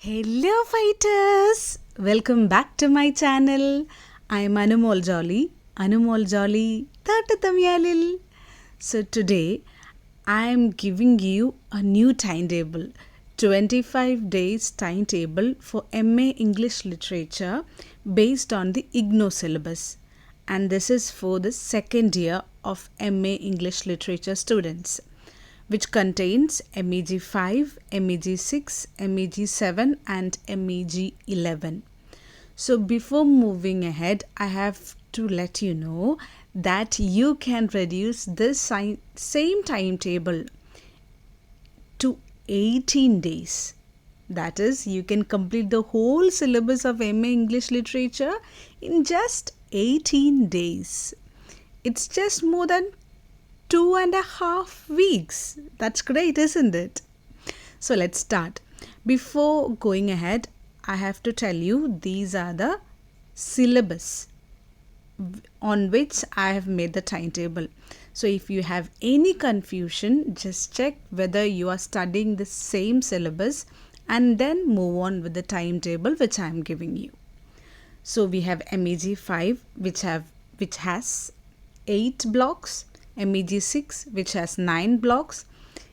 Hello fighters! Welcome back to my channel. I am Anumol Jolly. Anumol Jolly Tatatamyalil. So today I am giving you a new timetable. 25 days timetable for MA English Literature based on the IGNO syllabus. And this is for the second year of MA English Literature students, which contains MEG 5, MEG 6, MEG 7 and MEG 11. So before moving ahead, I have to let you know that you can reduce this same timetable to 18 days. That is, you can complete the whole syllabus of MA English Literature in just 18 days. It's just more than 2.5 weeks. That's great, isn't it? So let's start. Before going ahead, I have to tell you these are the syllabus on which I have made the timetable. So if you have any confusion, just check whether you are studying the same syllabus and then move on with the timetable which I am giving you. So we have MEG 5 which has 8 blocks, MEG 6 which has 9 blocks,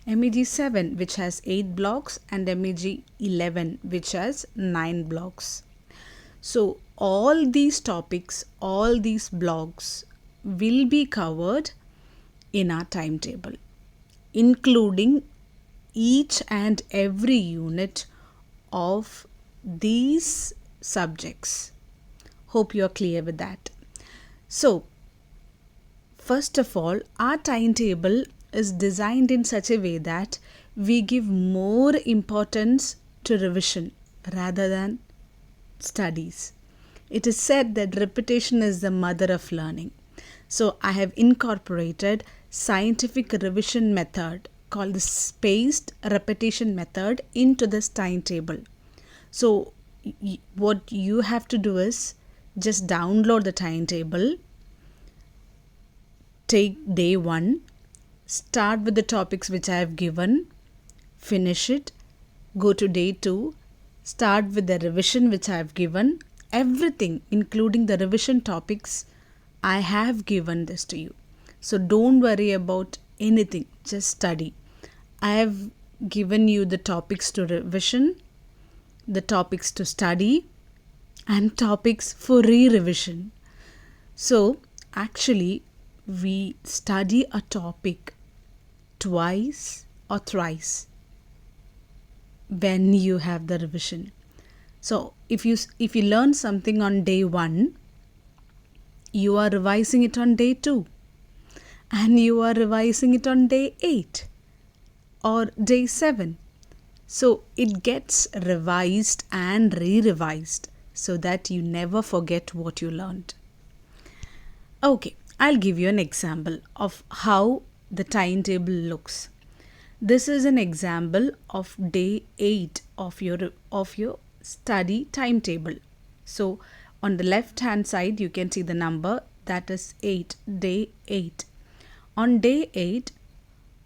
MEG 7 which has 8 blocks and MEG 11 which has 9 blocks. So all these topics, all these blocks will be covered in our timetable, including each and every unit of these subjects. Hope you are clear with that. So first of all, our timetable is designed in such a way that we give more importance to revision rather than studies. It is said that repetition is the mother of learning. So I have incorporated scientific revision method called the spaced repetition method into this timetable. So what you have to do is just download the timetable. Take day 1, start with the topics which I have given, finish it, go to day 2, start with the revision which I have given, everything including the revision topics, I have given this to you. So don't worry about anything, just study. I have given you the topics to revision, the topics to study and topics for re-revision. So actually we study a topic twice or thrice when you have the revision. So if you learn something on day 1, you are revising it on day 2 and you are revising it on day 8 or day 7. So it gets revised and re-revised so that you never forget what you learned. Okay, I'll give you an example of how the timetable looks. This is an example of day 8 of your study timetable. So on the left hand side you can see the number, that is 8, day 8. On day 8,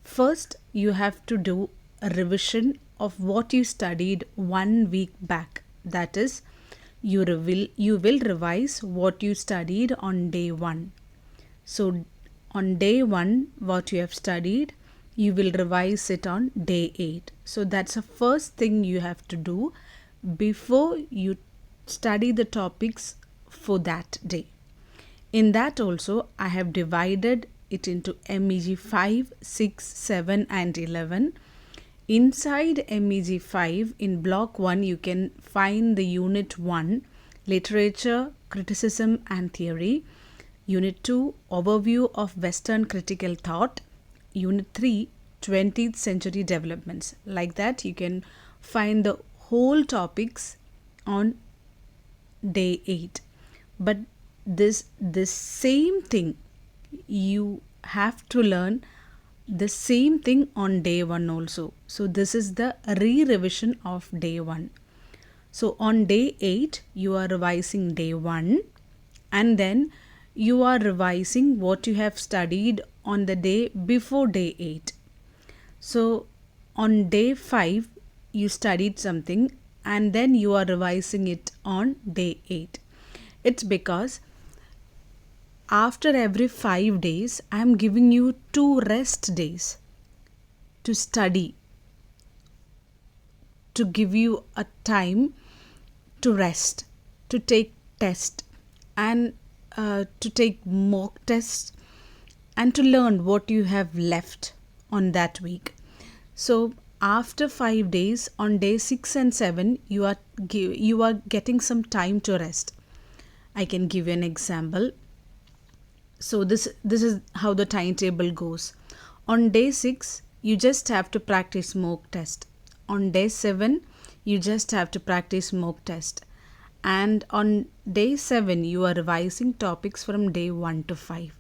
first you have to do a revision of what you studied 1 week back. That is, you will revise what you studied on day 1. So on day 1, what you have studied, you will revise it on day 8. So that's the first thing you have to do before you study the topics for that day. In that also, I have divided it into MEG 5, 6, 7 and 11. Inside MEG 5, in block 1, you can find the unit 1, literature, criticism and theory. Unit 2, overview of Western critical thought. Unit 3, 20th century developments. Like that, you can find the whole topics on day 8. But this same thing, you have to learn the same thing on day 1 also. So this is the re-revision of day 1. So on day 8, you are revising day 1 and then you are revising what you have studied on the day before day 8. So on day 5, you studied something and then you are revising it on day 8. It's because after every 5 days, I am giving you 2 rest days to study, to give you a time to rest, to take test, and to take mock tests, and to learn what you have left on that week. So after 5 days, on day 6 and 7, you are getting some time to rest. I can give you an example. So this is how the timetable goes. On day 6, you just have to practice mock test. On day 7, you just have to practice mock test. And on day 7, you are revising topics from day 1 to 5.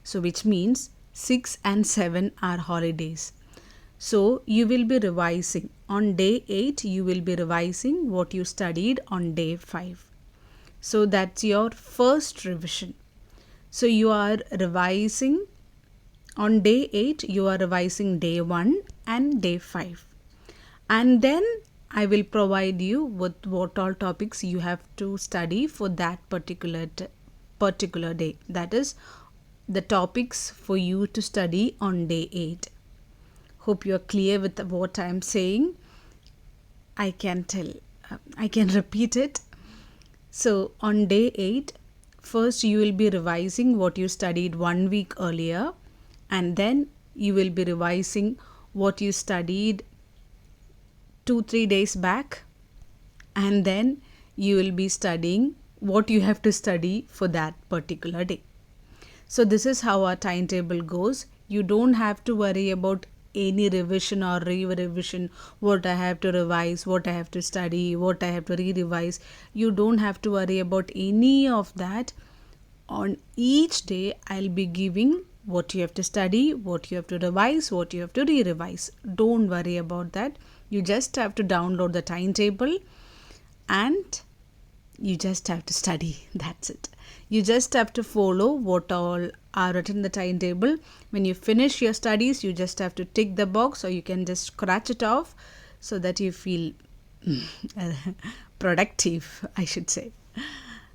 So which means 6 and 7 are holidays. So you will be revising. On day 8, you will be revising what you studied on day 5. So that's your first revision. So you are revising on day 8, you are revising day 1 and day 5. And then I will provide you with what all topics you have to study for that particular day. That is the topics for you to study on day 8. Hope you are clear with what I am saying. I can repeat it. So on day 8, first you will be revising what you studied 1 week earlier, and then you will be revising what you studied 2-3 days back, and then you will be studying what you have to study for that particular day. So this is how our timetable goes. You don't have to worry about any revision or re-revision, what I have to revise, what I have to study, what I have to re-revise. You don't have to worry about any of that. On each day, I'll be giving what you have to study, what you have to revise, what you have to re-revise. Don't worry about that. You just have to download the timetable and you just have to study. That's it. You just have to follow what all are written in the timetable. When you finish your studies, you just have to tick the box, or you can just scratch it off so that you feel productive, I should say.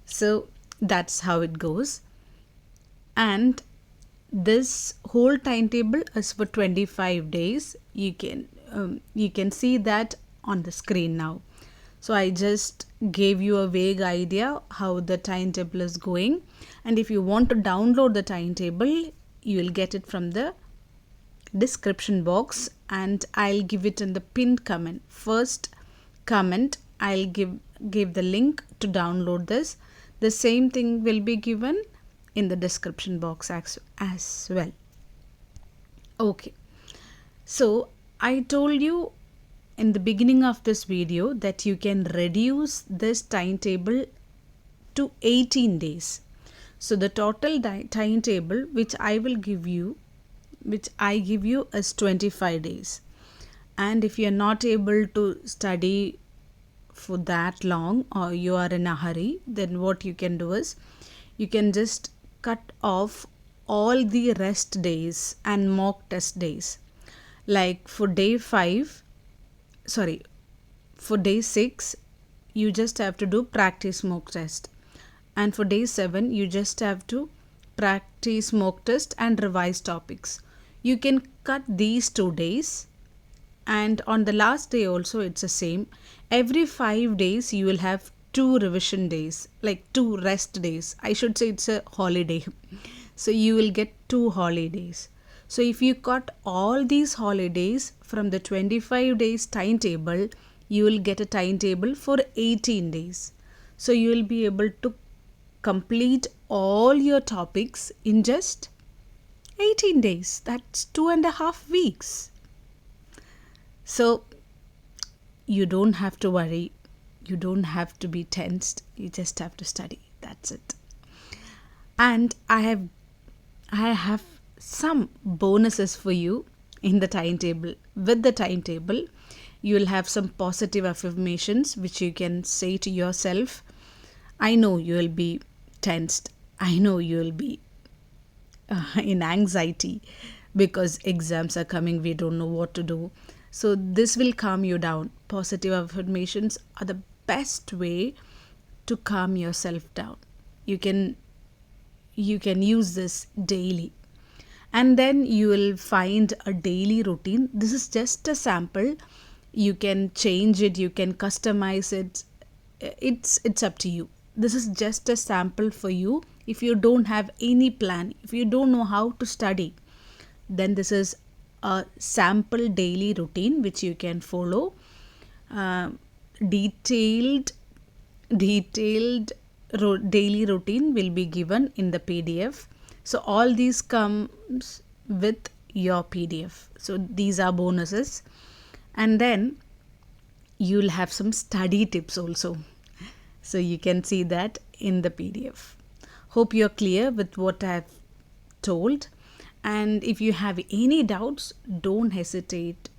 So that's how it goes. And this whole timetable is for 25 days. You can see that on the screen now. So I just gave you a vague idea how the timetable is going. And if you want to download the timetable, you will get it from the description box, and I'll give it in the pinned comment. First comment, I'll give the link to download this. The same thing will be given in the description box as well. Okay. So I told you in the beginning of this video that you can reduce this timetable to 18 days. So the total timetable which I give you is 25 days. And if you are not able to study for that long, or you are in a hurry, then what you can do is you can just cut off all the rest days and mock test days. Like for day 6, you just have to do practice mock test. And for day 7, you just have to practice mock test and revise topics. You can cut these 2 days, and on the last day also it's the same. Every 5 days you will have 2 revision days, like 2 rest days. I should say it's a holiday. So you will get 2 holidays. So if you cut all these holidays from the 25 days timetable, you will get a timetable for 18 days. So you will be able to complete all your topics in just 18 days. That's 2.5 weeks. So you don't have to worry. You don't have to be tensed. You just have to study. That's it. And I have some bonuses for you in the timetable. With the timetable, you will have some positive affirmations which you can say to yourself. I know you will be tensed. I know you will be in anxiety because exams are coming. We don't know what to do. So this will calm you down. Positive affirmations are the best way to calm yourself down. You can use this daily. And then you will find a daily routine. This is just a sample. You can change it, you can customize it. It's up to you. This is just a sample for you. If you don't have any plan, if you don't know how to study, then this is a sample daily routine which you can follow. uh, detailed daily routine will be given in the PDF. So all these comes with your PDF. So these are bonuses. And then you'll have some study tips also. So you can see that in the PDF. Hope you're clear with what I've told. And if you have any doubts, don't hesitate.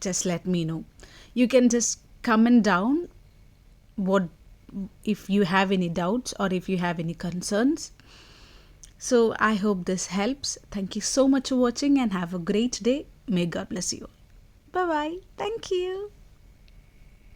Just let me know. You can just comment down what if you have any doubts or if you have any concerns. So I hope this helps. Thank you so much for watching and have a great day. May God bless you all. Bye bye. Thank you.